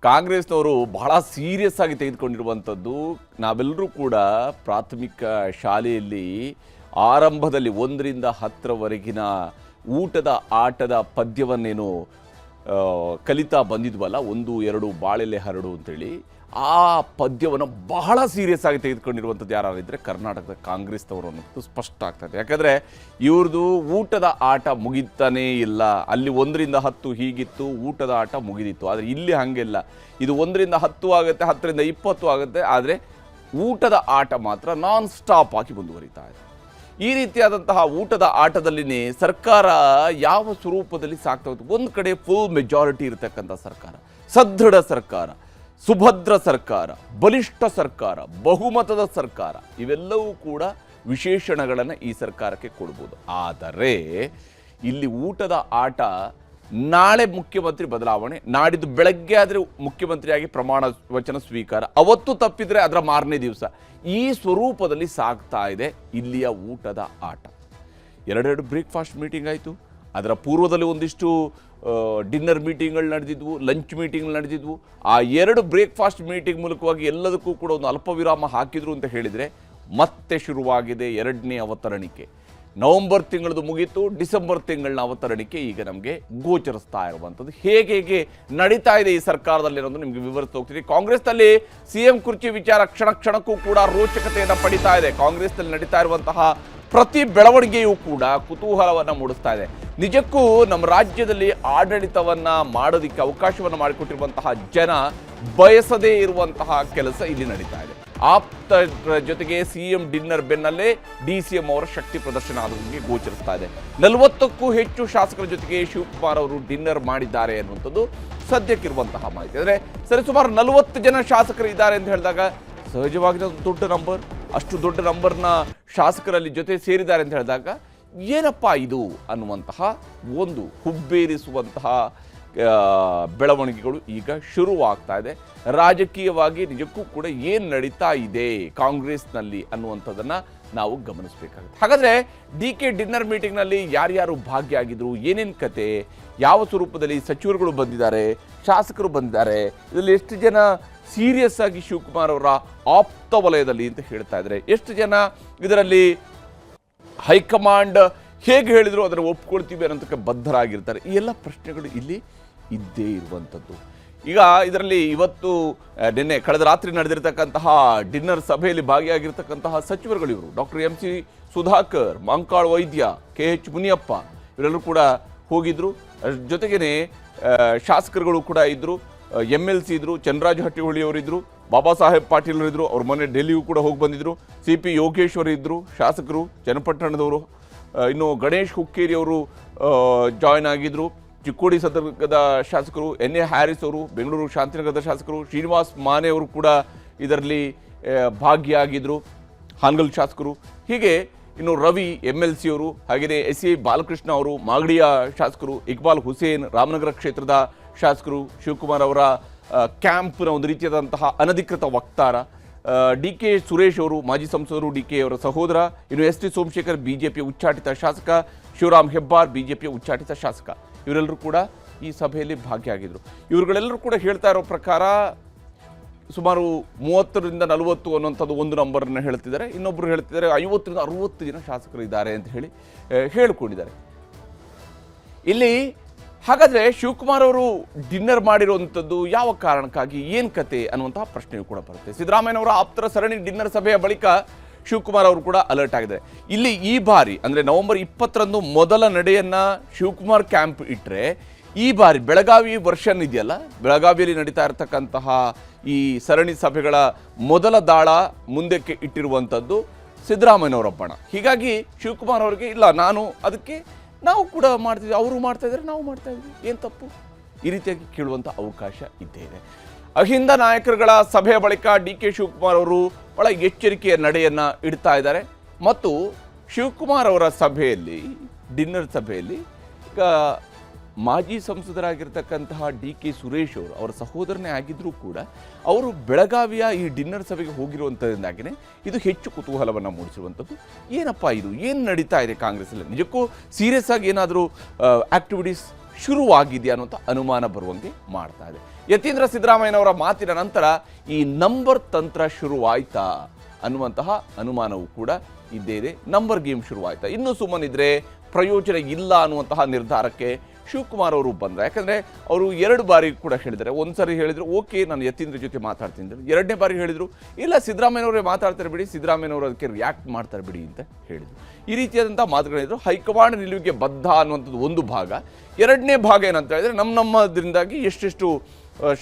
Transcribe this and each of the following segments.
ಕಾಂಗ್ರೆಸ್ನವರು ಬಹಳ ಸೀರಿಯಸ್ ಆಗಿ ತೆಗೆದುಕೊಂಡಿರುವಂಥದ್ದು. ನಾವೆಲ್ಲರೂ ಕೂಡ ಪ್ರಾಥಮಿಕ ಶಾಲೆಯಲ್ಲಿ ಆರಂಭದಲ್ಲಿ 1ರಿಂದ 10ರವರೆಗಿನ ಊಟದ ಆಟದ ಪದ್ಯವನ್ನೇನು ಕಲಿತಾ ಬಂದಿದ್ವಲ್ಲ, 1 2 ಬಾಳೆಲೆ ಹರಡು ಅಂತೇಳಿ, ಆ ಪದ್ಯವನ್ನು ಬಹಳ ಸೀರಿಯಸ್ ಆಗಿ ತೆಗೆದುಕೊಂಡಿರುವಂಥದ್ದು ಯಾರಿದ್ರೆ ಕರ್ನಾಟಕದ ಕಾಂಗ್ರೆಸ್ನವರು ಅನ್ನೋದು ಸ್ಪಷ್ಟ ಆಗ್ತದೆ. ಯಾಕಂದರೆ ಇವ್ರದ್ದು ಊಟದ ಆಟ ಮುಗಿತಾನೇ ಇಲ್ಲ. ಅಲ್ಲಿ 1ರಿಂದ 10 ಹೀಗಿತ್ತು, ಊಟದ ಆಟ ಮುಗಿದಿತ್ತು. ಆದರೆ ಇಲ್ಲಿ ಹಾಗೆಲ್ಲ, ಇದು 1ರಿಂದ 10 ಆಗುತ್ತೆ, 10ರಿಂದ 20 ಆಗುತ್ತೆ. ಆದರೆ ಊಟದ ಆಟ ಮಾತ್ರ ನಾನ್ ಸ್ಟಾಪ್ ಆಗಿ ಮುಂದುವರಿತಾ ಇದೆ. ಈ ರೀತಿಯಾದಂತಹ ಊಟದ ಆಟದಲ್ಲಿನೇ ಸರ್ಕಾರ ಯಾವ ಸ್ವರೂಪದಲ್ಲಿ ಸಾಕ್ತಾ ಹೋಗುತ್ತೆ. ಒಂದು ಕಡೆ ಫುಲ್ ಮೆಜಾರಿಟಿ ಇರತಕ್ಕಂಥ ಸರ್ಕಾರ, ಸದೃಢ ಸರ್ಕಾರ, ಸುಭದ್ರ ಸರ್ಕಾರ, ಬಲಿಷ್ಠ ಸರ್ಕಾರ, ಬಹುಮತದ ಸರ್ಕಾರ, ಇವೆಲ್ಲವೂ ಕೂಡ ವಿಶೇಷಣಗಳನ್ನು ಈ ಸರ್ಕಾರಕ್ಕೆ ಕೊಡ್ಬೋದು. ಆದರೆ ಇಲ್ಲಿ ಊಟದ ಆಟ, ನಾಳೆ ಮುಖ್ಯಮಂತ್ರಿ ಬದಲಾವಣೆ, ನಾಡಿದ್ದು ಬೆಳಗ್ಗೆ ಆದರೆ ಮುಖ್ಯಮಂತ್ರಿಯಾಗಿ ಪ್ರಮಾಣ ವಚನ ಸ್ವೀಕಾರ, ಅವತ್ತು ತಪ್ಪಿದರೆ ಅದರ ಮಾರನೇ ದಿವಸ, ಈ ಸ್ವರೂಪದಲ್ಲಿ ಸಾಗ್ತಾ ಇದೆ ಇಲ್ಲಿಯ ಊಟದ ಆಟ. 2 ಬ್ರೇಕ್ಫಾಸ್ಟ್ ಮೀಟಿಂಗ್ ಆಯಿತು, ಅದರ ಪೂರ್ವದಲ್ಲಿ ಒಂದಿಷ್ಟು ಡಿನ್ನರ್ ಮೀಟಿಂಗ್ಗಳು ನಡೆದಿದ್ವು, ಲಂಚ್ ಮೀಟಿಂಗ್ಗಳು ನಡೆದಿದ್ವು. ಆ 2 ಬ್ರೇಕ್ಫಾಸ್ಟ್ ಮೀಟಿಂಗ್ ಮೂಲಕವಾಗಿ ಎಲ್ಲದಕ್ಕೂ ಕೂಡ ಒಂದು ಅಲ್ಪ ವಿರಾಮ ಹಾಕಿದ್ರು ಅಂತ ಹೇಳಿದರೆ ಮತ್ತೆ ಶುರುವಾಗಿದೆ 2ನೇ ಅವತರಣಿಕೆ. ನವಂಬರ್ ತಿಂಗಳದು ಮುಗೀತು, ಡಿಸೆಂಬರ್ ತಿಂಗಳನ್ನ ಅವತರಣಿಕೆ ಈಗ ನಮಗೆ ಗೋಚರಿಸ್ತಾ ಇರುವಂಥದ್ದು. ಹೇಗೆ ನಡೀತಾ ಇದೆ ಈ ಸರ್ಕಾರದಲ್ಲಿ ಅನ್ನೋದು ನಿಮಗೆ ವಿವರಿಸ್ತಾ ಹೋಗ್ತೀನಿ. ಕಾಂಗ್ರೆಸ್ನಲ್ಲಿ CM ಕುರ್ಚಿ ವಿಚಾರ ಕ್ಷಣ ಕ್ಷಣಕ್ಕೂ ಕೂಡ ರೋಚಕತೆಯನ್ನು ಪಡಿತಾ ಇದೆ. ಕಾಂಗ್ರೆಸ್ನಲ್ಲಿ ನಡೀತಾ ಇರುವಂತಹ ಪ್ರತಿ ಬೆಳವಣಿಗೆಯೂ ಕೂಡ ಕುತೂಹಲವನ್ನು ಮೂಡಿಸ್ತಾ ಇದೆ. ನಿಜಕ್ಕೂ ನಮ್ಮ ರಾಜ್ಯದಲ್ಲಿ ಆಡಳಿತವನ್ನ ಮಾಡೋದಕ್ಕೆ ಅವಕಾಶವನ್ನು ಮಾಡಿಕೊಟ್ಟಿರುವಂತಹ ಜನ ಬಯಸದೇ ಇರುವಂತಹ ಕೆಲಸ ಇಲ್ಲಿ ನಡೀತಾ ಇದೆ. ಆಪ್ತರ ಜೊತೆಗೆ CM ಡಿನ್ನರ್ ಬೆನ್ನಲ್ಲೇ DCM ಅವರ ಶಕ್ತಿ ಪ್ರದರ್ಶನ ಆದಕ್ಕೆ ಗೋಚರಿಸ್ತಾ ಇದೆ. 40ಕ್ಕೂ ಹೆಚ್ಚು ಶಾಸಕರ ಜೊತೆಗೆ ಶಿವಕುಮಾರ್ ಅವರು ಡಿನ್ನರ್ ಮಾಡಿದ್ದಾರೆ ಅನ್ನುವಂಥದ್ದು ಸದ್ಯಕ್ಕಿರುವಂತಹ ಮಾಹಿತಿ. ಅಂದರೆ ಸರಿಸುಮಾರು 40 ಜನ ಶಾಸಕರು ಇದ್ದಾರೆ ಅಂತ ಹೇಳಿದಾಗ ಸಹಜವಾಗಿ ದೊಡ್ಡ ನಂಬರ್, ಅಷ್ಟು ದೊಡ್ಡ ನಂಬರ್ನ ಶಾಸಕರಲ್ಲಿ ಜೊತೆ ಸೇರಿದ್ದಾರೆ ಅಂತ ಹೇಳಿದಾಗ ಏನಪ್ಪ ಇದು ಅನ್ನುವಂತಹ ಒಂದು ಹುಬ್ಬೇರಿಸುವಂತಹ ಬೆಳವಣಿಗೆಗಳು ಈಗ ಶುರುವಾಗ್ತಾ ಇದೆ. ರಾಜಕೀಯವಾಗಿ ನಿಜಕ್ಕೂ ಕೂಡ ಏನು ನಡೀತಾ ಇದೆ ಕಾಂಗ್ರೆಸ್ನಲ್ಲಿ ಅನ್ನುವಂಥದ್ದನ್ನು ನಾವು ಗಮನಿಸಬೇಕಾಗುತ್ತೆ. ಹಾಗಾದರೆ DK ಡಿನ್ನರ್ ಮೀಟಿಂಗ್ನಲ್ಲಿ ಯಾರ್ಯಾರು ಭಾಗಿಯಾಗಿದ್ರು, ಏನೇನು ಕತೆ, ಯಾವ ಸ್ವರೂಪದಲ್ಲಿ ಸಚಿವರುಗಳು ಬಂದಿದ್ದಾರೆ, ಶಾಸಕರು ಬಂದಿದ್ದಾರೆ, ಇದರಲ್ಲಿ ಎಷ್ಟು ಜನ ಸೀರಿಯಸ್ ಆಗಿ ಶಿವಕುಮಾರ್ ಅವರ ಆಪ್ತ ವಲಯದಲ್ಲಿ ಅಂತ ಹೇಳ್ತಾ ಇದ್ದಾರೆ, ಎಷ್ಟು ಜನ ಇದರಲ್ಲಿ ಹೈಕಮಾಂಡ್ ಹೇಗೆ ಹೇಳಿದ್ರು ಅದನ್ನು ಒಪ್ಕೊಳ್ತೀವಿ ಅನ್ನೋದಕ್ಕೆ ಬದ್ಧರಾಗಿರ್ತಾರೆ, ಈ ಎಲ್ಲ ಪ್ರಶ್ನೆಗಳು ಇಲ್ಲಿ ಇದ್ದೇ ಇರುವಂಥದ್ದು. ಈಗ ಇದರಲ್ಲಿ ಇವತ್ತು ನಿನ್ನೆ ಕಳೆದ ರಾತ್ರಿ ನಡೆದಿರ್ತಕ್ಕಂತಹ ಡಿನ್ನರ್ ಸಭೆಯಲ್ಲಿ ಭಾಗಿಯಾಗಿರ್ತಕ್ಕಂತಹ ಸಚಿವರುಗಳು ಇವರು ಡಾಕ್ಟರ್ MC ಸುಧಾಕರ್, ಮಂಕಾಳ್ ವೈದ್ಯ, KH ಮುನಿಯಪ್ಪ ಇವರೆಲ್ಲರೂ ಕೂಡ ಹೋಗಿದ್ರು. ಜೊತೆಗೇನೆ ಶಾಸಕರುಗಳು ಕೂಡ ಇದ್ದರು, MLC ಇದ್ರು, ಚಂದ್ರರಾಜ ಹಟ್ಟಿಹೊಳಿ ಅವರಿದ್ದರು, ಬಾಬಾ ಸಾಹೇಬ್ ಪಾಟೀಲ್ ಅವರಿದ್ದರು, ಅವ್ರ ಮೊನ್ನೆ ಡೆಲ್ಲಿಗೂ ಕೂಡ ಹೋಗಿ ಬಂದಿದ್ದರು, CP ಯೋಗೇಶ್ವರ್ ಇದ್ದರು ಶಾಸಕರು ಚನ್ನಪಟ್ಟಣದವರು, ಇನ್ನು ಗಣೇಶ್ ಹುಕ್ಕೇರಿ ಅವರು ಜಾಯ್ನ್ ಆಗಿದ್ದರು, ಚಿಕ್ಕೋಡಿ ಸದರ್ಗದ ಶಾಸಕರು, NA ಹ್ಯಾರಿಸ್ ಅವರು, ಬೆಂಗಳೂರು ಶಾಂತಿನಗರದ ಶಾಸಕರು, ಶ್ರೀನಿವಾಸ್ ಮಾನೆ ಅವರು ಕೂಡ ಇದರಲ್ಲಿ ಭಾಗಿಯಾಗಿದ್ದರು, ಹಾನಗಲ್ ಶಾಸಕರು. ಹೀಗೆ ಇನ್ನು ರವಿ MLC ಅವರು, ಹಾಗೆಯೇ SC ಬಾಲಕೃಷ್ಣ ಅವರು, ಮಾಗಡಿಯ ಶಾಸಕರು, ಇಕ್ಬಾಲ್ ಹುಸೇನ್ ರಾಮನಗರ ಕ್ಷೇತ್ರದ ಶಾಸಕರು, ಶಿವಕುಮಾರ್ ಅವರ ಕ್ಯಾಂಪ್ನ ಒಂದು ರೀತಿಯಾದಂತಹ ಅನಧಿಕೃತ ವಕ್ತಾರ, DK ಸುರೇಶ್ ಅವರು ಮಾಜಿ ಸಂಸದರು, DK ಅವರ ಸಹೋದರ, ಇನ್ನು ST ಸೋಮಶೇಖರ್ BJP ಉಚ್ಚಾಟಿತ ಶಾಸಕ, ಶಿವರಾಮ್ ಹೆಬ್ಬಾರ್ BJP ಉಚ್ಚಾಟಿತ ಶಾಸಕ, ಇವರೆಲ್ಲರೂ ಕೂಡ ಈ ಸಭೆಯಲ್ಲಿ ಭಾಗಿಯಾಗಿದ್ದರು. ಇವರುಗಳೆಲ್ಲರೂ ಕೂಡ ಹೇಳ್ತಾ ಇರೋ ಪ್ರಕಾರ ಸುಮಾರು 30ರಿಂದ 40 ಅನ್ನುವಂಥದ್ದು ಒಂದು ನಂಬರನ್ನು ಹೇಳ್ತಿದ್ದಾರೆ. ಇನ್ನೊಬ್ಬರು ಹೇಳ್ತಿದ್ದಾರೆ 50ರಿಂದ 60 ಜನ ಶಾಸಕರು ಇದ್ದಾರೆ ಅಂತ ಹೇಳಿ ಹೇಳಿಕೊಂಡಿದ್ದಾರೆ. ಇಲ್ಲಿ ಹಾಗಾದರೆ ಶಿವಕುಮಾರ್ ಅವರು ಡಿನ್ನರ್ ಮಾಡಿರುವಂಥದ್ದು ಯಾವ ಕಾರಣಕ್ಕಾಗಿ, ಏನು ಕತೆ ಅನ್ನುವಂತಹ ಪ್ರಶ್ನೆಯೂ ಕೂಡ ಬರುತ್ತೆ. ಸಿದ್ದರಾಮಯ್ಯನವರ ಆಪ್ತರ ಸರಣಿ ಡಿನ್ನರ್ ಸಭೆಯ ಬಳಿಕ ಶಿವಕುಮಾರ್ ಅವರು ಕೂಡ ಅಲರ್ಟ್ ಆಗಿದ್ದಾರೆ. ಇಲ್ಲಿ ಈ ಬಾರಿ ಅಂದರೆ ನವೆಂಬರ್ 20ರಂದು ಮೊದಲ ನಡೆಯನ್ನು ಶಿವಕುಮಾರ್ ಕ್ಯಾಂಪ್ ಇಟ್ಟರೆ, ಈ ಬಾರಿ ಬೆಳಗಾವಿ ವರ್ಷನ್ ಇದೆಯಲ್ಲ, ಬೆಳಗಾವಿಯಲ್ಲಿ ನಡೀತಾ ಇರತಕ್ಕಂತಹ ಈ ಸರಣಿ ಸಭೆಗಳ ಮೊದಲ ದಾಳ ಮುಂದಕ್ಕೆ ಇಟ್ಟಿರುವಂಥದ್ದು ಸಿದ್ದರಾಮಯ್ಯನವರ ಬಣ. ಹೀಗಾಗಿ ಶಿವಕುಮಾರ್ ಅವರಿಗೆ ಇಲ್ಲ, ನಾವು ಕೂಡ ಮಾಡ್ತಿದ್ವಿ, ಅವರು ಮಾಡ್ತಾ ಇದ್ದಾರೆ, ನಾವು ಮಾಡ್ತಾ ಇದ್ವಿ, ಏನು ತಪ್ಪು, ಈ ರೀತಿಯಾಗಿ ಕೇಳುವಂಥ ಅವಕಾಶ ಇದ್ದೇ ಇದೆ. ಅಹಿಂದ ನಾಯಕರುಗಳ ಸಭೆಯ ಬಳಿಕ DK ಶಿವಕುಮಾರ್ ಅವರು ಬಹಳ ಎಚ್ಚರಿಕೆಯ ನಡೆಯನ್ನು ಇಡ್ತಾ ಇದ್ದಾರೆ. ಮತ್ತು ಶಿವಕುಮಾರ್ ಅವರ ಸಭೆಯಲ್ಲಿ, ಡಿನ್ನರ್ ಸಭೆಯಲ್ಲಿ, ಈಗ ಮಾಜಿ ಸಂಸದರಾಗಿರ್ತಕ್ಕಂತಹ DK ಸುರೇಶ್ ಅವರು ಅವರ ಸಹೋದರನೇ ಆಗಿದ್ದರೂ ಕೂಡ ಅವರು ಬೆಳಗಾವಿಯ ಈ ಡಿನ್ನರ್ ಸಭೆಗೆ ಹೋಗಿರುವಂಥದ್ದಾಗಿಯೇ ಇದು ಹೆಚ್ಚು ಕುತೂಹಲವನ್ನು ಮೂಡಿಸಿರುವಂಥದ್ದು. ಏನಪ್ಪ ಇದು, ಏನು ನಡೀತಾ ಇದೆ ಕಾಂಗ್ರೆಸ್ಸಲ್ಲಿ, ನಿಜಕ್ಕೂ ಸೀರಿಯಸ್ ಆಗಿ ಏನಾದರೂ ಆ್ಯಕ್ಟಿವಿಟೀಸ್ ಶುರುವಾಗಿದೆಯಾ ಅನ್ನೋಂಥ ಅನುಮಾನ ಬರುವಂಗೆ ಮಾಡ್ತಾ ಇದೆ. ಯತೀಂದ್ರ ಸಿದ್ದರಾಮಯ್ಯನವರ ಮಾತಿನ ನಂತರ ಈ ನಂಬರ್ ತಂತ್ರ ಶುರುವಾಯ್ತಾ ಅನ್ನುವಂತಹ ಅನುಮಾನವೂ ಕೂಡ ಇದ್ದೇ ಇದೆ. ನಂಬರ್ ಗೇಮ್ ಶುರುವಾಯ್ತಾ, ಇನ್ನೂ ಸುಮ್ಮನಿದ್ರೆ ಪ್ರಯೋಜನ ಇಲ್ಲ ಅನ್ನುವಂತಹ ನಿರ್ಧಾರಕ್ಕೆ ಶಿವಕುಮಾರ್ ಅವರು ಬಂದ್ರೆ. ಯಾಕಂದ್ರೆ ಅವರು 2 ಬಾರಿ ಕೂಡ ಹೇಳಿದ್ದಾರೆ. ಒಂದ್ಸರಿ ಹೇಳಿದ್ರು ಓಕೆ ನಾನು ಯತೀಂದ್ರ ಜೊತೆ ಮಾತಾಡ್ತೀನಿ, 2ನೇ ಬಾರಿ ಹೇಳಿದ್ರು ಇಲ್ಲ ಸಿದ್ದರಾಮಯ್ಯನವರೇ ಮಾತಾಡ್ತಾರೆ ಬಿಡಿ, ಸಿದ್ದರಾಮಯ್ಯನವರು ಅದಕ್ಕೆ ರಿಯಾಕ್ಟ್ ಮಾಡ್ತಾರೆ ಬಿಡಿ ಅಂತ ಹೇಳಿದ್ರು. ಈ ರೀತಿಯಾದಂಥ ಮಾತುಗಳಿದ್ರು. ಹೈಕಮಾಂಡ್ ನಿಲುವಿಗೆ ಬದ್ಧ ಅನ್ನುವಂಥದ್ದು ಒಂದು ಭಾಗ. 2ನೇ ಭಾಗ ಏನಂತ ಹೇಳಿದ್ರೆ ನಮ್ಮದ್ರಿಂದಾಗಿ ಎಷ್ಟೆಷ್ಟು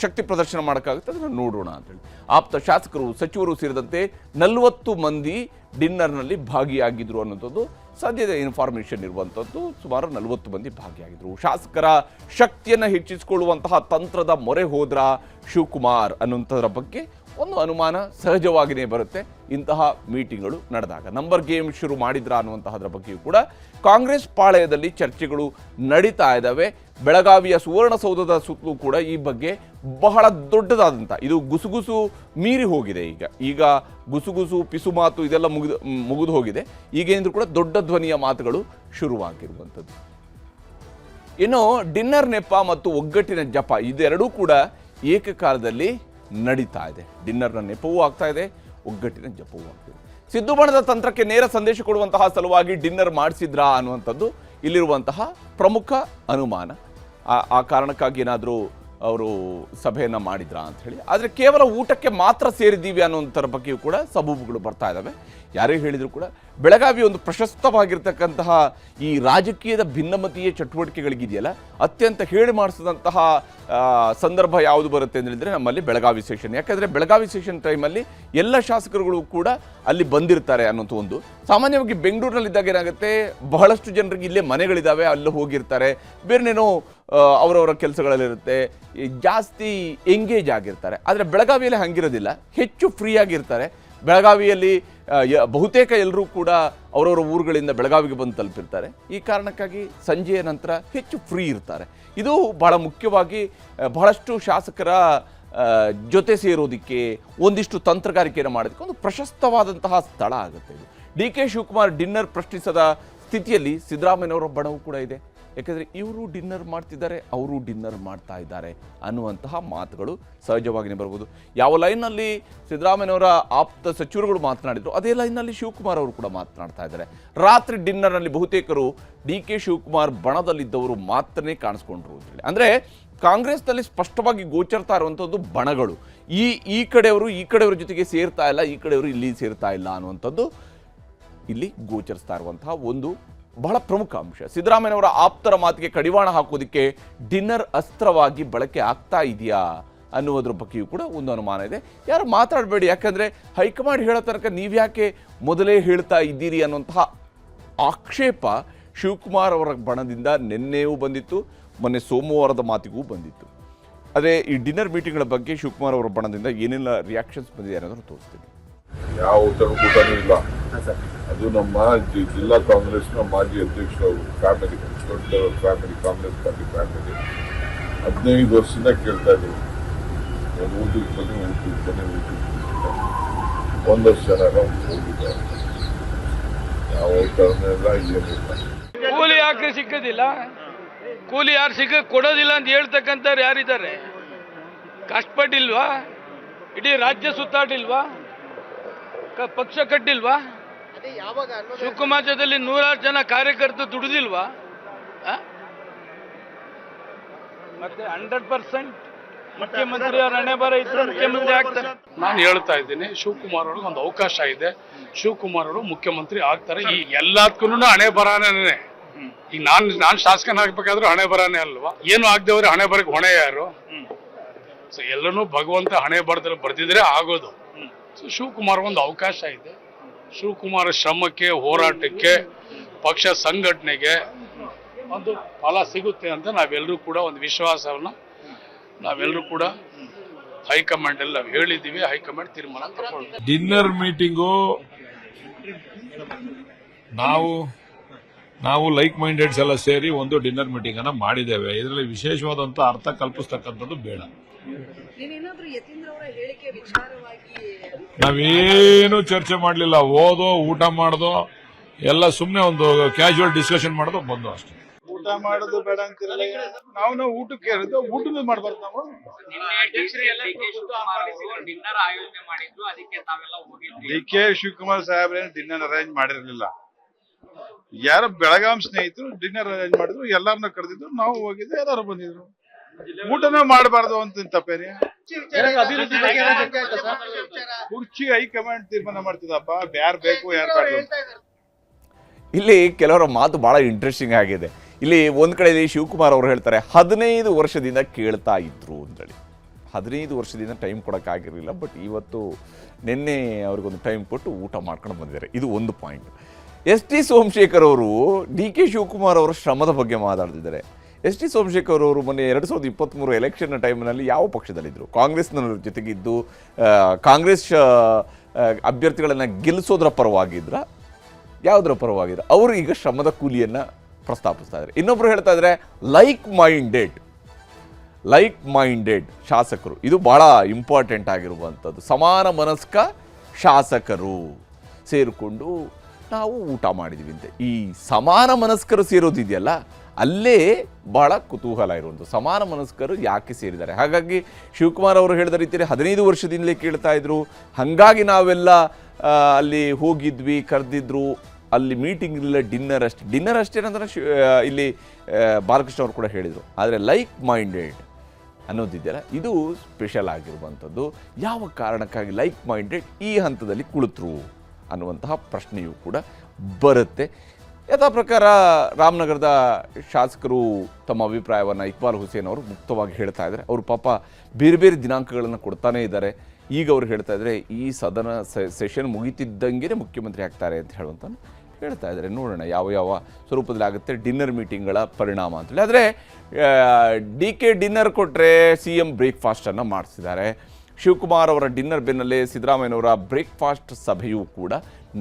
ಶಕ್ತಿ ಪ್ರದರ್ಶನ ಮಾಡೋಕ್ಕಾಗುತ್ತೆ ಅದನ್ನು ನೋಡೋಣ ಅಂತೇಳಿ ಆಪ್ತ ಶಾಸಕರು ಸಚಿವರು ಸೇರಿದಂತೆ 40 ಮಂದಿ ಡಿನ್ನರ್ನಲ್ಲಿ ಭಾಗಿಯಾಗಿದ್ರು ಅನ್ನೋಂಥದ್ದು ಸದ್ಯದ ಇನ್ಫಾರ್ಮೇಷನ್ ಇರುವಂಥದ್ದು. ಸುಮಾರು 40 ಮಂದಿ ಭಾಗಿಯಾಗಿದ್ರು. ಶಾಸಕರ ಶಕ್ತಿಯನ್ನು ಹೆಚ್ಚಿಸಿಕೊಳ್ಳುವಂತಹ ತಂತ್ರದ ಮೊರೆ ಹೋದ್ರ ಶಿವಕುಮಾರ್ ಅನ್ನುವಂಥದ್ರ ಬಗ್ಗೆ ಒಂದು ಅನುಮಾನ ಸಹಜವಾಗಿಯೇ ಬರುತ್ತೆ ಇಂತಹ ಮೀಟಿಂಗ್ಗಳು ನಡೆದಾಗ. ನಂಬರ್ ಗೇಮ್ ಶುರು ಮಾಡಿದ್ರ ಅನ್ನುವಂತಹದ್ರ ಬಗ್ಗೆಯೂ ಕೂಡ ಕಾಂಗ್ರೆಸ್ ಪಾಳೆಯದಲ್ಲಿ ಚರ್ಚೆಗಳು ನಡೀತಾ ಇದ್ದಾವೆ. ಬೆಳಗಾವಿಯ ಸುವರ್ಣಸೌಧದ ಸುತ್ತಲೂ ಕೂಡ ಈ ಬಗ್ಗೆ ಬಹಳ ದೊಡ್ಡದಾದಂಥ ಇದು ಗುಸುಗುಸು ಮೀರಿ ಹೋಗಿದೆ. ಈಗ ಗುಸುಗುಸು ಪಿಸುಮಾತು ಇದೆಲ್ಲ ಮುಗಿದು ಹೋಗಿದೆ. ಈಗೇನಿದ್ರು ಕೂಡ ದೊಡ್ಡ ಧ್ವನಿಯ ಮಾತುಗಳು ಶುರುವಾಗಿರುವಂಥದ್ದು. ಇನ್ನು ಡಿನ್ನರ್ ನೆಪ ಮತ್ತು ಒಗ್ಗಟ್ಟಿನ ಜಪ ಇದೆರಡೂ ಕೂಡ ಏಕಕಾಲದಲ್ಲಿ ನಡೀತಾ ಇದೆ. ಡಿನ್ನರ್ನ ನೆಪವೂ ಆಗ್ತಾ ಇದೆ, ಒಗ್ಗಟ್ಟಿನ ಜಪವೂ ಆಗ್ತಿದೆ. ಸಿದ್ದು ಬಣದ ತಂತ್ರಕ್ಕೆ ನೇರ ಸಂದೇಶ ಕೊಡುವಂತಹ ಸಲುವಾಗಿ ಡಿನ್ನರ್ ಮಾಡಿಸಿದ್ರಾ ಅನ್ನುವಂಥದ್ದು ಇಲ್ಲಿರುವಂತಹ ಪ್ರಮುಖ ಅನುಮಾನ. ಆ ಕಾರಣಕ್ಕಾಗಿ ಏನಾದರೂ ಅವರು ಸಭೆಯನ್ನು ಮಾಡಿದ್ರಾ ಅಂತ ಹೇಳಿ. ಆದರೆ ಕೇವಲ ಊಟಕ್ಕೆ ಮಾತ್ರ ಸೇರಿದ್ದೀವಿ ಅನ್ನೋಂಥರ ಬಗ್ಗೆಯೂ ಕೂಡ ಸಬೂಬುಗಳು ಬರ್ತಾ ಇದ್ದಾವೆ. ಯಾರೇ ಹೇಳಿದರೂ ಕೂಡ ಬೆಳಗಾವಿ ಒಂದು ಪ್ರಶಸ್ತವಾಗಿರ್ತಕ್ಕಂತಹ ಈ ರಾಜಕೀಯದ ಭಿನ್ನಮತೀಯ ಚಟುವಟಿಕೆಗಳಿಗಿದೆಯಲ್ಲ, ಅತ್ಯಂತ ಹೇಳಿ ಮಾಡಿಸಿದಂತಹ ಸಂದರ್ಭ ಯಾವುದು ಬರುತ್ತೆ ಅಂದರೆ ನಮ್ಮಲ್ಲಿ ಬೆಳಗಾವಿ ಸೆಷನ್. ಯಾಕಂದರೆ ಬೆಳಗಾವಿ ಸೆಷನ್ ಟೈಮಲ್ಲಿ ಎಲ್ಲ ಶಾಸಕರುಗಳು ಕೂಡ ಅಲ್ಲಿ ಬಂದಿರ್ತಾರೆ ಅನ್ನೋಂಥ ಒಂದು. ಸಾಮಾನ್ಯವಾಗಿ ಬೆಂಗಳೂರಿನಲ್ಲಿದ್ದಾಗ ಏನಾಗುತ್ತೆ, ಬಹಳಷ್ಟು ಜನರಿಗೆ ಇಲ್ಲೇ ಮನೆಗಳಿದ್ದಾವೆ, ಅಲ್ಲಿ ಹೋಗಿರ್ತಾರೆ, ಬೇರೆನೇನೋ ಅವರವರ ಕೆಲಸಗಳಲ್ಲಿರುತ್ತೆ, ಜಾಸ್ತಿ ಎಂಗೇಜ್ ಆಗಿರ್ತಾರೆ. ಆದರೆ ಬೆಳಗಾವಿಯಲ್ಲಿ ಹಂಗಿರೋದಿಲ್ಲ, ಹೆಚ್ಚು ಫ್ರೀ ಆಗಿರ್ತಾರೆ. ಬೆಳಗಾವಿಯಲ್ಲಿ ಬಹುತೇಕ ಎಲ್ಲರೂ ಕೂಡ ಅವರವರ ಊರುಗಳಿಂದ ಬೆಳಗಾವಿಗೆ ಬಂದು ತಲುಪಿರ್ತಾರೆ. ಈ ಕಾರಣಕ್ಕಾಗಿ ಸಂಜೆಯ ನಂತರ ಹೆಚ್ಚು ಫ್ರೀ ಇರ್ತಾರೆ. ಇದು ಬಹಳ ಮುಖ್ಯವಾಗಿ ಬಹಳಷ್ಟು ಶಾಸಕರ ಜೊತೆ ಸೇರೋದಕ್ಕೆ, ಒಂದಿಷ್ಟು ತಂತ್ರಗಾರಿಕೆಯನ್ನು ಮಾಡೋದಕ್ಕೆ ಒಂದು ಪ್ರಶಸ್ತವಾದಂತಹ ಸ್ಥಳ ಆಗುತ್ತೆ ಇದು. DK ಶಿವಕುಮಾರ್ ಡಿನ್ನರ್ ಪ್ರಶ್ನಿಸದ ಸ್ಥಿತಿಯಲ್ಲಿ ಸಿದ್ದರಾಮಯ್ಯನವರ ಬಣವೂ ಕೂಡ ಇದೆ. ಯಾಕಂದರೆ ಇವರು ಡಿನ್ನರ್ ಮಾಡ್ತಿದ್ದಾರೆ, ಅವರು ಡಿನ್ನರ್ ಮಾಡ್ತಾ ಇದ್ದಾರೆ ಅನ್ನುವಂತಹ ಮಾತುಗಳು ಸಹಜವಾಗಿಯೇ ಬರ್ಬೋದು. ಯಾವ ಲೈನ್ನಲ್ಲಿ ಸಿದ್ದರಾಮಯ್ಯನವರ ಆಪ್ತ ಸಚಿವರುಗಳು ಮಾತನಾಡಿದ್ರು ಅದೇ ಲೈನ್ನಲ್ಲಿ ಶಿವಕುಮಾರ್ ಅವರು ಕೂಡ ಮಾತನಾಡ್ತಾ ಇದ್ದಾರೆ. ರಾತ್ರಿ ಡಿನ್ನರ್ನಲ್ಲಿ ಬಹುತೇಕರು DK ಶಿವಕುಮಾರ್ ಬಣದಲ್ಲಿದ್ದವರು ಮಾತ್ರನೇ ಕಾಣಿಸ್ಕೊಂಡ್ರು ಅಂತೇಳಿ. ಅಂದರೆ ಕಾಂಗ್ರೆಸ್ನಲ್ಲಿ ಸ್ಪಷ್ಟವಾಗಿ ಗೋಚರ್ತಾ ಇರುವಂಥದ್ದು ಬಣಗಳು. ಈ ಕಡೆಯವ್ರ ಜೊತೆಗೆ ಸೇರ್ತಾ ಇಲ್ಲ, ಈ ಕಡೆಯವರು ಇಲ್ಲಿ ಸೇರ್ತಾ ಇಲ್ಲ ಅನ್ನುವಂಥದ್ದು ಇಲ್ಲಿ ಗೋಚರಿಸ್ತಾ ಇರುವಂತಹ ಒಂದು ಬಹಳ ಪ್ರಮುಖ ಅಂಶ. ಸಿದ್ದರಾಮಯ್ಯನವರ ಆಪ್ತರ ಮಾತಿಗೆ ಕಡಿವಾಣ ಹಾಕೋದಕ್ಕೆ ಡಿನ್ನರ್ ಅಸ್ತ್ರವಾಗಿ ಬಳಕೆ ಆಗ್ತಾ ಇದೆಯಾ ಅನ್ನುವುದ್ರ ಬಗ್ಗೆಯೂ ಕೂಡ ಒಂದು ಅನುಮಾನ ಇದೆ. ಯಾರು ಮಾತಾಡಬೇಡಿ, ಯಾಕಂದರೆ ಹೈಕಮಾಂಡ್ ಹೇಳೋ ತನಕ ನೀವ್ಯಾಕೆ ಮೊದಲೇ ಹೇಳ್ತಾ ಇದ್ದೀರಿ ಅನ್ನುವಂತಹ ಆಕ್ಷೇಪ ಶಿವಕುಮಾರ್ ಅವರ ಬಣದಿಂದ ನಿನ್ನೆಯೂ ಬಂದಿತ್ತು, ಮೊನ್ನೆ ಸೋಮವಾರದ ಮಾತಿಗೂ ಬಂದಿತ್ತು. ಅದೇ ಈ ಡಿನ್ನರ್ ಮೀಟಿಂಗ್ಗಳ ಬಗ್ಗೆ ಶಿವಕುಮಾರ್ ಅವರ ಬಣದಿಂದ ಏನೆಲ್ಲ ರಿಯಾಕ್ಷನ್ಸ್ ಬಂದಿದೆ ಅನ್ನೋದನ್ನು ತೋರಿಸ್ತೀನಿ. ಯಾವ ಊಟನೂ ಇಲ್ಲ. ಅದು ನಮ್ಮ ಜಿಲ್ಲಾ ಕಾಂಗ್ರೆಸ್ನ ಮಾಜಿ ಅಧ್ಯಕ್ಷರು ಫ್ಯಾಮಿಲಿ, ದೊಡ್ಡ ಫ್ಯಾಮಿಲಿ, ಕಾಂಗ್ರೆಸ್ ಪಾರ್ಟಿ ಫ್ಯಾಮಿಲಿ 15 ವರ್ಷದಿಂದ ಕೇಳ್ತಾ ಇದ್ರು ಊಟಕ್ಕೆ ಬನ್ನಿ. 1 ವರ್ಷ ಜನ ಹೋಗಿದ್ದಾರೆ. ಯಾವ ಊಟನೆಲ್ಲ ಏನಿಲ್ಲ. ಕೂಲಿ ಯಾಕೆ ಸಿಕ್ಕದಿಲ್ಲ? ಕೂಲಿ ಯಾರು ಕೊಡೋದಿಲ್ಲ ಅಂತ ಹೇಳ್ತಕ್ಕಂಥವ್ರು ಯಾರಿದ್ದಾರೆ? ಕಷ್ಟಪಟ್ಟಿಲ್ವಾ? ಇಡೀ ರಾಜ್ಯ ಸುತ್ತಾಡಿಲ್ವಾ? ಪಕ್ಷ ಕಟ್ಟಿಲ್ವಾ? ಶಿವಕುಮಾರ್ ಜೊತೆಲಿ 100 ಜನ ಕಾರ್ಯಕರ್ತರು ದುಡಿದಿಲ್ವಾ? ಮತ್ತೆ 100% ಮುಖ್ಯಮಂತ್ರಿ ಅವರ ಹಣೆ ಬರ ಇದ್ರೆ ಮುಖ್ಯಮಂತ್ರಿ ಆಗ್ತಾರೆ. ನಾನು ಹೇಳ್ತಾ ಇದ್ದೀನಿ, ಶಿವಕುಮಾರ್ ಅವ್ರಿಗೆ ಒಂದು ಅವಕಾಶ ಇದೆ. ಶಿವಕುಮಾರ್ ಅವರು ಮುಖ್ಯಮಂತ್ರಿ ಆಗ್ತಾರೆ. ಈ ಎಲ್ಲದಕ್ಕೂ ಹಣೆ ಬರಾನೇ. ಈಗ ನಾನು ಶಾಸಕನಾಗಬೇಕಾದ್ರೂ ಹಣೆ ಬರಾನೇ ಅಲ್ವಾ? ಏನು ಆಗದವ್ರೆ ಹಣೆ ಬರಕ್ಕೆ ಹೊಣೆ ಯಾರು? ಸೊ ಎಲ್ಲನೂ ಭಗವಂತ ಹಣೆ ಬರ್ದಿದ್ರೆ ಆಗೋದು. ಸೊ ಶಿವಕುಮಾರ್ ಒಂದು ಅವಕಾಶ ಇದೆ. ಶಿವಕುಮಾರ್ ಶ್ರಮಕ್ಕೆ, ಹೋರಾಟಕ್ಕೆ, ಪಕ್ಷ ಸಂಘಟನೆಗೆ ಒಂದು ಫಲ ಸಿಗುತ್ತೆ ಅಂತ ನಾವೆಲ್ಲರೂ ಕೂಡ ಒಂದು ವಿಶ್ವಾಸವನ್ನು ನಾವೆಲ್ಲರೂ ಕೂಡ ಹೈಕಮಾಂಡ್ ಎಲ್ಲ ಹೇಳಿದ್ದೀವಿ. ಹೈಕಮಾಂಡ್ ತೀರ್ಮಾನ ತಗೊಳ್ತೀವಿ. ಡಿನ್ನರ್ ಮೀಟಿಂಗು ನಾವು ಲೈಕ್ ಮೈಂಡೆಡ್ಸ್ ಎಲ್ಲ ಸೇರಿ ಒಂದು ಡಿನ್ನರ್ ಮೀಟಿಂಗ್ ಅನ್ನ ಮಾಡಿದ್ದೇವೆ. ಇದರಲ್ಲಿ ವಿಶೇಷವಾದಂತ ಅರ್ಥ ಕಲ್ಪಿಸ್ತಕ್ಕಂಥದ್ದು ಬೇಡ. ನಾವೇನು ಚರ್ಚೆ ಮಾಡಲಿಲ್ಲ. ಓದೋ, ಊಟ ಮಾಡ್ದೋ, ಎಲ್ಲ ಸುಮ್ಮನೆ ಒಂದು ಕ್ಯಾಶುವಲ್ ಡಿಸ್ಕಷನ್ ಮಾಡೋದು ಬಂದು ಅಷ್ಟೇ. ಊಟ ಮಾಡೋದು ಬೇಡ ಅಂತಿರಲ್ಲ. ನಾವು ಊಟಕ್ಕೆ ಹೇಳಿದ್ದು ಊಟನೂ ಮಾಡ್ಬಾರ್ದು ನಾವು. ಡಿ.ಕೆ. ಶಿವಕುಮಾರ್ ಸಾಹೇಬ್ರೇನು ಡಿನ್ನರ್ ಅರೇಂಜ್ ಮಾಡಿರ್ಲಿಲ್ಲ. ಯಾರೋ ಬೆಳಗಾಂ ಸ್ನೇಹಿತರು ಡಿನ್ನರ್ ಅರೇಂಜ್ ಮಾಡಿದ್ರು, ಎಲ್ಲಾರನ್ನ ಕರೆದಿದ್ರು, ನಾವು ಹೋಗಿದ್ದೆ, ಎಲ್ಲಾರು ಬಂದಿದ್ರು. ಊಟನೂ ಮಾಡಬಾರ್ದು ಅಂತ ತಪ್ಪೇನೆ. ಕುರ್ಚಿ ಹೈಕಮಾಂಡ್ ತೀರ್ಮಾನ ಮಾಡ್ತದಪ್ಪ, ಯಾರು ಬೇಕು ಯಾರು ಬೇಡ. ಇಲ್ಲಿ ಕೆಲವರ ಮಾತು ಬಹಳ ಇಂಟ್ರೆಸ್ಟಿಂಗ್ ಆಗಿದೆ. ಇಲ್ಲಿ ಒಂದ್ ಕಡೆ ಶಿವಕುಮಾರ್ ಅವರು ಹೇಳ್ತಾರೆ 15 ವರ್ಷದಿಂದ ಕೇಳ್ತಾ ಇದ್ರು ಅಂತೇಳಿ. 15 ವರ್ಷದಿಂದ ಟೈಮ್ ಕೊಡೋಕ್ಕಾಗಿರಲಿಲ್ಲ, ಬಟ್ ಇವತ್ತು ನಿನ್ನೆ ಅವ್ರಿಗೊಂದು ಟೈಮ್ ಕೊಟ್ಟು ಊಟ ಮಾಡ್ಕೊಂಡು ಬಂದಿದ್ದಾರೆ. ಇದು ಒಂದು ಪಾಯಿಂಟ್. ಎಸ್.ಟಿ. ಸೋಮಶೇಖರ್ ಅವರು ಡಿ.ಕೆ. ಶಿವಕುಮಾರ್ ಅವರ ಶ್ರಮದ ಬಗ್ಗೆ ಮಾತಾಡ್ತಿದ್ದಾರೆ. ಎಸ್.ಟಿ. ಸೋಮಶೇಖರ್ ಅವರು ಮೊನ್ನೆ 2023 ಎಲೆಕ್ಷನ್ ಟೈಮ್ನಲ್ಲಿ ಯಾವ ಪಕ್ಷದಲ್ಲಿದ್ದರು? ಕಾಂಗ್ರೆಸ್ನ ಜೊತೆಗಿದ್ದು ಕಾಂಗ್ರೆಸ್ ಅಭ್ಯರ್ಥಿಗಳನ್ನು ಗೆಲ್ಲಿಸೋದ್ರ ಪರವಾಗಿದ್ರ, ಯಾವುದರ ಪರವಾಗಿದ್ರು? ಅವರು ಈಗ ಶ್ರಮದ ಕೂಲಿಯನ್ನು ಪ್ರಸ್ತಾಪಿಸ್ತಾ ಇದ್ದಾರೆ. ಇನ್ನೊಬ್ರು ಹೇಳ್ತಾ ಇದ್ದಾರೆ ಲೈಕ್ ಮೈಂಡೆಡ್ ಶಾಸಕರು. ಇದು ಭಾಳ ಇಂಪಾರ್ಟೆಂಟ್ ಆಗಿರುವಂಥದ್ದು. ಸಮಾನ ಮನಸ್ಕ ಶಾಸಕರು ಸೇರಿಕೊಂಡು ನಾವು ಊಟ ಮಾಡಿದ್ದೀವಿ ಅಂತ. ಈ ಸಮಾನ ಮನಸ್ಕರು ಸೇರೋದಿದೆಯಲ್ಲ, ಅಲ್ಲೇ ಭಾಳ ಕುತೂಹಲ ಇರುವಂಥದ್ದು. ಸಮಾನ ಮನಸ್ಕರು ಯಾಕೆ ಸೇರಿದ್ದಾರೆ? ಹಾಗಾಗಿ ಶಿವಕುಮಾರ್ ಅವರು ಹೇಳಿದ ರೀತಿಯಲ್ಲಿ 15 ವರ್ಷದಿಂದಲೇ ಕೇಳ್ತಾ ಇದ್ರು, ಹಾಗಾಗಿ ನಾವೆಲ್ಲ ಅಲ್ಲಿ ಹೋಗಿದ್ವಿ, ಕರೆದಿದ್ರು, ಅಲ್ಲಿ ಮೀಟಿಂಗ್ ಇಲ್ಲ, ಡಿನ್ನರ್ ಅಷ್ಟೇನಂದ್ರೆ ಇಲ್ಲಿ ಬಾಲಕೃಷ್ಣ ಅವರು ಕೂಡ ಹೇಳಿದರು. ಆದರೆ ಲೈಕ್ ಮೈಂಡೆಡ್ ಅನ್ನೋದಿದೆಯಲ್ಲ, ಇದು ಸ್ಪೆಷಲ್ ಆಗಿರುವಂಥದ್ದು. ಯಾವ ಕಾರಣಕ್ಕಾಗಿ ಲೈಕ್ ಮೈಂಡೆಡ್ ಈ ಹಂತದಲ್ಲಿ ಕುಳಿತರು ಅನ್ನುವಂತಹ ಪ್ರಶ್ನೆಯೂ ಕೂಡ ಬರುತ್ತೆ. ಯಥಾ ಪ್ರಕಾರ ರಾಮನಗರದ ಶಾಸಕರು ತಮ್ಮ ಅಭಿಪ್ರಾಯವನ್ನು ಇಕ್ಬಾಲ್ ಹುಸೇನ್ ಅವರು ಮುಕ್ತವಾಗಿ ಹೇಳ್ತಾ ಇದ್ದಾರೆ. ಅವರು ಪಾಪ ಬೇರೆ ಬೇರೆ ದಿನಾಂಕಗಳನ್ನು ಕೊಡ್ತಾನೇ ಇದ್ದಾರೆ. ಈಗ ಅವರು ಹೇಳ್ತಾ ಇದ್ದಾರೆ ಈ ಸದನ ಸೆಷನ್ ಮುಗಿತಿದ್ದಂಗೆ ಮುಖ್ಯಮಂತ್ರಿ ಆಗ್ತಾರೆ ಅಂತ ಹೇಳ್ತಾ ಇದ್ದಾರೆ. ನೋಡೋಣ ಯಾವ ಸ್ವರೂಪದಲ್ಲಿ ಆಗುತ್ತೆ ಡಿನ್ನರ್ ಮೀಟಿಂಗ್ಗಳ ಪರಿಣಾಮ ಅಂತೇಳಿ. ಆದರೆ ಡಿ.ಕೆ. ಡಿನ್ನರ್ ಕೊಟ್ಟರೆ CM ಬ್ರೇಕ್ಫಾಸ್ಟನ್ನು ಮಾಡಿಸಿದ್ದಾರೆ. ಶಿವಕುಮಾರ್ ಅವರ ಡಿನ್ನರ್ ಬೆನ್ನಲ್ಲೇ ಸಿದ್ದರಾಮಯ್ಯನವರ ಬ್ರೇಕ್ಫಾಸ್ಟ್ ಸಭೆಯೂ ಕೂಡ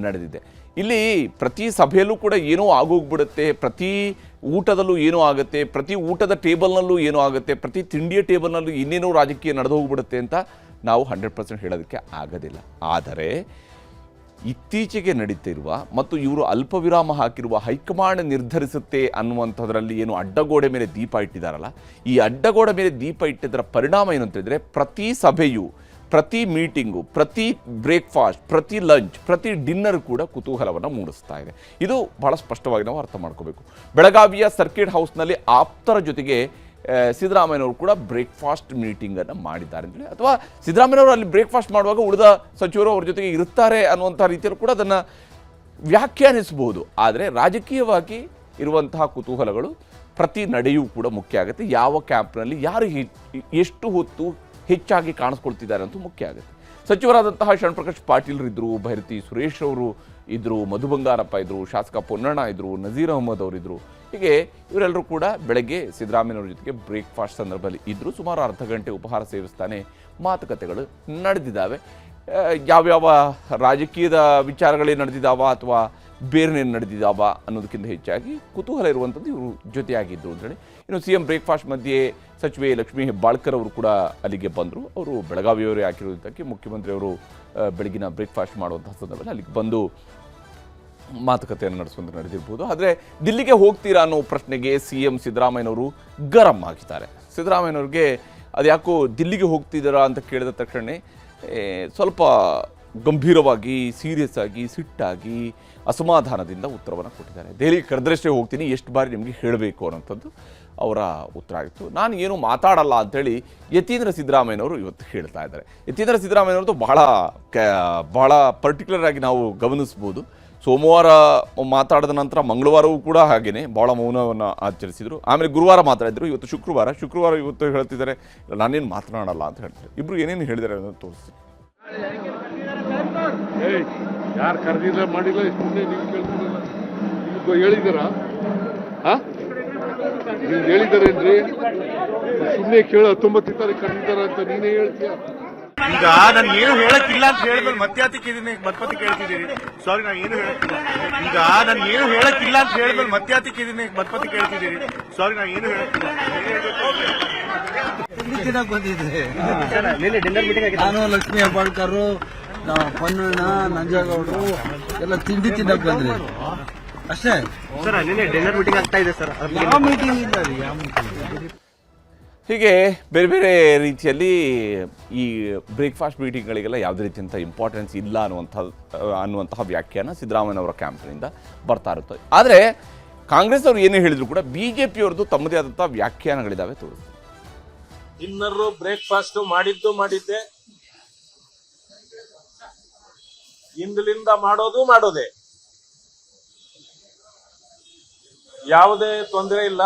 ನಡೆದಿದೆ. ಇಲ್ಲಿ ಪ್ರತಿ ಸಭೆಯಲ್ಲೂ ಕೂಡ ಏನೋ ಆಗೋಗ್ಬಿಡುತ್ತೆ, ಪ್ರತಿ ಊಟದಲ್ಲೂ ಏನೋ ಆಗುತ್ತೆ, ಪ್ರತಿ ಊಟದ ಟೇಬಲ್ನಲ್ಲೂ ಏನೋ ಆಗುತ್ತೆ, ಪ್ರತಿ ತಿಂಡಿಯ ಟೇಬಲ್ನಲ್ಲೂ ಇನ್ನೇನೋ ರಾಜಕೀಯ ನಡೆದು ಹೋಗ್ಬಿಡುತ್ತೆ ಅಂತ ನಾವು 100% ಹೇಳೋದಕ್ಕೆ ಆಗೋದಿಲ್ಲ. ಆದರೆ ಇತ್ತೀಚೆಗೆ ನಡೀತಿರುವ ಮತ್ತು ಇವರು ಅಲ್ಪ ವಿರಾಮ ಹಾಕಿರುವ ಹೈಕಮಾಂಡ್ ನಿರ್ಧರಿಸುತ್ತೆ ಅನ್ನುವಂಥದ್ರಲ್ಲಿ ಏನು ಅಡ್ಡಗೋಡೆ ಮೇಲೆ ದೀಪ ಇಟ್ಟಿದ್ದಾರಲ್ಲ, ಈ ಅಡ್ಡಗೋಡೆ ಮೇಲೆ ದೀಪ ಇಟ್ಟಿದ್ದರ ಪರಿಣಾಮ ಏನು ಅಂತಂದರೆ ಪ್ರತಿ ಸಭೆಯು, ಪ್ರತಿ ಮೀಟಿಂಗು, ಪ್ರತಿ ಬ್ರೇಕ್ಫಾಸ್ಟ್, ಪ್ರತಿ ಲಂಚ್, ಪ್ರತಿ ಡಿನ್ನರ್ ಕೂಡ ಕುತೂಹಲವನ್ನು ಮೂಡಿಸ್ತಾ ಇದೆ. ಇದು ಬಹಳ ಸ್ಪಷ್ಟವಾಗಿ ನಾವು ಅರ್ಥ ಮಾಡ್ಕೋಬೇಕು. ಬೆಳಗಾವಿಯ ಸರ್ಕಿಟ್ ಹೌಸ್ನಲ್ಲಿ ಆಪ್ತರ ಜೊತೆಗೆ ಸಿದ್ದರಾಮಯ್ಯನವರು ಕೂಡ ಬ್ರೇಕ್ಫಾಸ್ಟ್ ಮೀಟಿಂಗನ್ನು ಮಾಡಿದ್ದಾರೆ ಅಂತೇಳಿ, ಅಥವಾ ಸಿದ್ದರಾಮಯ್ಯನವರು ಅಲ್ಲಿ ಬ್ರೇಕ್ಫಾಸ್ಟ್ ಮಾಡುವಾಗ ಉಳಿದ ಸಚಿವರು ಅವ್ರ ಜೊತೆಗೆ ಇರುತ್ತಾರೆ ಅನ್ನುವಂಥ ರೀತಿಯಲ್ಲಿ ಕೂಡ ಅದನ್ನು ವ್ಯಾಖ್ಯಾನಿಸಬಹುದು. ಆದರೆ ರಾಜಕೀಯವಾಗಿ ಇರುವಂತಹ ಕುತೂಹಲಗಳು ಪ್ರತಿ ನಡೆಯೂ ಕೂಡ ಮುಖ್ಯ ಆಗುತ್ತೆ. ಯಾವ ಕ್ಯಾಂಪ್ನಲ್ಲಿ ಯಾರು ಎಷ್ಟು ಹೊತ್ತು ಹೆಚ್ಚಾಗಿ ಕಾಣಿಸ್ಕೊಳ್ತಿದ್ದಾರೆ ಅಂತೂ ಮುಖ್ಯ ಆಗುತ್ತೆ. ಸಚಿವರಾದಂತಹ ಶರಣಪ್ರಕಾಶ್ ಪಾಟೀಲ್ ಇದ್ದರು, ಭೈರತಿ ಸುರೇಶ್ ಅವರು ಇದ್ದರು, ಮಧು ಬಂಗಾರಪ್ಪ ಇದ್ದರು, ಶಾಸಕ ಪೊನ್ನಣ್ಣ ಇದ್ದರು, ನಜೀರ್ ಅಹಮದ್ ಅವರಿದ್ದರು. ಹೀಗೆ ಇವರೆಲ್ಲರೂ ಕೂಡ ಬೆಳಗ್ಗೆ ಸಿದ್ದರಾಮಯ್ಯನವ್ರ ಜೊತೆಗೆ ಬ್ರೇಕ್ಫಾಸ್ಟ್ ಸಂದರ್ಭದಲ್ಲಿ ಇದ್ದರು. ಸುಮಾರು ಅರ್ಧ ಗಂಟೆ ಉಪಹಾರ ಸೇವಿಸ್ತಾನೆ ಮಾತುಕತೆಗಳು ನಡೆದಿದ್ದಾವೆ. ಯಾವ್ಯಾವ ರಾಜಕೀಯದ ವಿಚಾರಗಳೇ ನಡೆದಿದ್ದಾವ ಅಥವಾ ಬೇರೆನೇನು ನಡೆದಿದ್ದಾವ ಅನ್ನೋದಕ್ಕಿಂತ ಹೆಚ್ಚಾಗಿ ಕುತೂಹಲ ಇರುವಂಥದ್ದು ಇವರು ಜೊತೆಯಾಗಿದ್ದರು ಅಂತೇಳಿ. ಇನ್ನು CM ಬ್ರೇಕ್ಫಾಸ್ಟ್ ಮಧ್ಯೆ ಸಚಿವೆ ಲಕ್ಷ್ಮೀ ಹೆಬ್ಬಾಳ್ಕರ್ ಅವರು ಕೂಡ ಅಲ್ಲಿಗೆ ಬಂದರು. ಅವರು ಬೆಳಗಾವಿಯವರೇ ಹಾಕಿರೋದಕ್ಕೆ ಮುಖ್ಯಮಂತ್ರಿಯವರು ಬೆಳಗಿನ ಬ್ರೇಕ್ಫಾಸ್ಟ್ ಮಾಡುವಂತಹ ಸಂದರ್ಭದಲ್ಲಿ ಅಲ್ಲಿಗೆ ಬಂದು ಮಾತುಕತೆಯನ್ನು ನಡೆಸುವಂತ ನಡೆದಿರ್ಬೋದು. ಆದರೆ ದಿಲ್ಲಿಗೆ ಹೋಗ್ತೀರಾ ಅನ್ನೋ ಪ್ರಶ್ನೆಗೆ CM ಸಿದ್ದರಾಮಯ್ಯನವರು ಗರಂ ಆಗಿದ್ದಾರೆ. ಸಿದ್ದರಾಮಯ್ಯನವ್ರಿಗೆ ಅದ್ಯಾಕೋ ದಿಲ್ಲಿಗೆ ಹೋಗ್ತಿದ್ದೀರಾ ಅಂತ ಕೇಳಿದ ತಕ್ಷಣ ಸ್ವಲ್ಪ ಗಂಭೀರವಾಗಿ, ಸೀರಿಯಸ್ ಆಗಿ, ಸಿಟ್ಟಾಗಿ, ಅಸಮಾಧಾನದಿಂದ ಉತ್ತರವನ್ನು ಕೊಟ್ಟಿದ್ದಾರೆ. ದೆಹಲಿಗೆ ಕರೆದ್ರಷ್ಟೇ ಹೋಗ್ತೀನಿ, ಎಷ್ಟು ಬಾರಿ ನಿಮಗೆ ಹೇಳಬೇಕು ಅನ್ನೋಂಥದ್ದು ಅವರ ಉತ್ತರ ಆಗಿತ್ತು. ನಾನು ಏನು ಮಾತಾಡಲ್ಲ ಅಂಥೇಳಿ ಯತೀಂದ್ರ ಸಿದ್ದರಾಮಯ್ಯನವರು ಇವತ್ತು ಹೇಳ್ತಾ ಇದ್ದಾರೆ. ಯತೀಂದ್ರ ಸಿದ್ದರಾಮಯ್ಯನವ್ರದ್ದು ಬಹಳ ಪರ್ಟಿಕ್ಯುಲರ್ ಆಗಿ ನಾವು ಗಮನಿಸ್ಬೋದು. ಸೋಮವಾರ ಮಾತಾಡಿದ ನಂತರ ಮಂಗಳವಾರವೂ ಕೂಡ ಹಾಗೆಯೇ ಭಾಳ ಮೌನವನ್ನು ಆಚರಿಸಿದರು. ಆಮೇಲೆ ಗುರುವಾರ ಮಾತಾಡಿದರು. ಇವತ್ತು ಶುಕ್ರವಾರ ಇವತ್ತು ಹೇಳ್ತಿದ್ದಾರೆ ನಾನೇನು ಮಾತನಾಡಲ್ಲ ಅಂತ ಹೇಳ್ತಾರೆ. ಇಬ್ಬರು ಏನೇನು ಹೇಳಿದ್ದಾರೆ ಅನ್ನೋದು ತೋರಿಸ್ತೀನಿ. ಯಾರು ಕರೆದಿಲ್ಲ ಮಾಡಿಲ್ಲ ಸುಮ್ಮನೆ ನೀವು ಕೇಳ್ತಿರಲ್ಲ, ನಿಮ್ಗೆ ಹೇಳಿದಾರಾ? ನೀವು ಹೇಳಿದಾರೇನ್ರಿ? ಸುಮ್ಮನೆ ಕೇಳ 19 ತಾರೀಕು ಕರೆದಿದ್ದಾರ ಅಂತ ನೀನೇ ಹೇಳ್ತೀಯ. ಈಗ ನಾನು ಏನು ಹೇಳಕ್ಕಿಲ್ಲ ಅಂತ ಹೇಳಿದ್ರೆ ಮತ್ತೆ ಕೇಳ್ತಿದ್ದೀರಿ. ಸಾರಿ, ನಾನು ಏನು ಹೇಳಕ್ಕಿಲ್ಲ. ಈಗ ನಾನು ಏನು ಹೇಳಕ್ಕಿಲ್ಲ ಅಂತ ಹೇಳಿದ್ರೆ ಮತ್ತೆ ಕೇಳ್ತಿದ್ದೀರಿ. ಸಾರಿ, ನಾನು ಏನು ಹೇಳಕ್ಕಿಲ್ಲ. ನಾನು ಲಕ್ಷ್ಮೀ ಹೆಬ್ಬಾಳ್ಕರ್, ಪೊನ್ನಣ್ಣ, ನಂಜೇಗೌಡರು ಎಲ್ಲ ತಿಂಡಿ ತಿನ್ನಕ್ ಬಂದ್ರಿ. ಅಷ್ಟೇ ಸರ್. ನಿನ್ನೆ ಡಿನ್ನರ್ ಮೀಟಿಂಗ್ ಆಗ್ತಾ ಇದೆ ಸರ್. ಹೀಗೆ ಬೇರೆ ಬೇರೆ ರೀತಿಯಲ್ಲಿ ಈ ಬ್ರೇಕ್ಫಾಸ್ಟ್ ಮೀಟಿಂಗ್ಗಳಿಗೆಲ್ಲ ಯಾವುದೇ ರೀತಿಯಂಥ ಇಂಪಾರ್ಟೆನ್ಸ್ ಇಲ್ಲ ಅನ್ನುವಂತಹ ವ್ಯಾಖ್ಯಾನ ಸಿದ್ದರಾಮಯ್ಯನವರ ಕ್ಯಾಂಪ್ನಿಂದ ಬರ್ತಾ ಇರುತ್ತೆ. ಆದರೆ ಕಾಂಗ್ರೆಸ್ ಅವರು ಏನೇ ಹೇಳಿದ್ರು ಕೂಡ ಬಿಜೆಪಿಯವ್ರದ್ದು ತಮ್ಮದೇ ಆದಂಥ ವ್ಯಾಖ್ಯಾನಗಳಿದ್ದಾವೆ ತೋರಿಸ್ತಾರೆ. ಡಿನ್ನರು ಬ್ರೇಕ್ಫಾಸ್ಟ್ ಮಾಡಿದ್ದೆ, ಇಂದಿನಿಂದ ಮಾಡೋದೇ, ಯಾವುದೇ ತೊಂದರೆ ಇಲ್ಲ,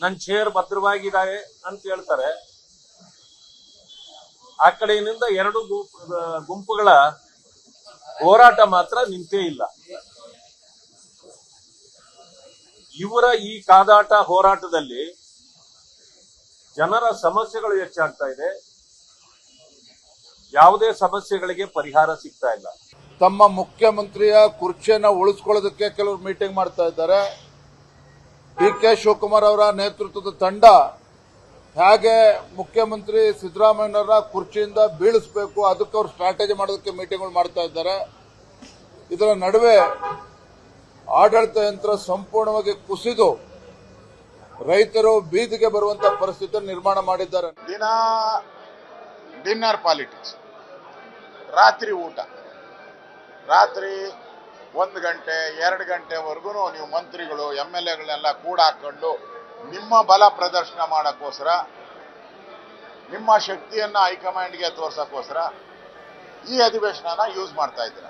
ನನ್ನ ಚೇರ್ ಭದ್ರವಾಗಿದ್ದಾರೆ ಅಂತ ಹೇಳ್ತಾರೆ. ಆ ಕಡೆಯಿಂದ ಎರಡು ಗುಂಪುಗಳ ಹೋರಾಟ ಮಾತ್ರ ನಿಂತೇ ಇಲ್ಲ. ಇವರ ಈ ಕಾದಾಟ ಹೋರಾಟದಲ್ಲಿ ಜನರ ಸಮಸ್ಯೆಗಳು ಹೆಚ್ಚಾಗ್ತಾ ಇದೆ, ಯಾವುದೇ ಸಮಸ್ಯೆಗಳಿಗೆ ಪರಿಹಾರ ಸಿಗ್ತಾ ಇಲ್ಲ. ತಮ್ಮ ಮುಖ್ಯಮಂತ್ರಿಯ ಕುರ್ಚಿಯನ್ನು ಉಳಿಸ್ಕೊಳ್ಳೋದಕ್ಕೆ ಕೆಲವರು ಮೀಟಿಂಗ್ ಮಾಡ್ತಾ ಇದ್ದಾರೆ. ಡಿ.ಕೆ. ಶಿವಕುಮಾರ್ ಅವರ ನೇತೃತ್ವದ ತಂಡ ಹೇಗೆ ಮುಖ್ಯಮಂತ್ರಿ ಸಿದ್ದರಾಮಯ್ಯನವರ ಕುರ್ಚಿಯಿಂದ ಬೀಳಿಸಬೇಕು ಅದಕ್ಕೆ ಅವರು ಸ್ಟ್ರಾಟಜಿ ಮಾಡೋದಕ್ಕೆ ಮೀಟಿಂಗ್ಗಳು ಮಾಡ್ತಾ ಇದ್ದಾರೆ. ಇದರ ನಡುವೆ ಆಡಳಿತ ಯಂತ್ರ ಸಂಪೂರ್ಣವಾಗಿ ಕುಸಿದು ರೈತರು ಬೀದಿಗೆ ಬರುವಂತಹ ಪರಿಸ್ಥಿತಿ ನಿರ್ಮಾಣ ಮಾಡಿದ್ದಾರೆ. ದಿನ ಡಿನ್ನರ್ ಪಾಲಿಟಿಕ್ಸ್, ರಾತ್ರಿ ಊಟ, ರಾತ್ರಿ 1 ಗಂಟೆ 2 ಗಂಟೆವರೆಗೂ ನೀವು ಮಂತ್ರಿಗಳು MLAಗಳನ್ನೆಲ್ಲ ಕೂಡ ಹಾಕೊಂಡು ನಿಮ್ಮ ಬಲ ಪ್ರದರ್ಶನ ಮಾಡೋಕ್ಕೋಸ್ಕರ, ನಿಮ್ಮ ಶಕ್ತಿಯನ್ನ ಹೈಕಮಾಂಡ್ಗೆ ತೋರ್ಸೋಕ್ಕೋಸ್ಕರ ಈ ಅಧಿವೇಶನನ ಯೂಸ್ ಮಾಡ್ತಾ ಇದ್ದೀರಾ.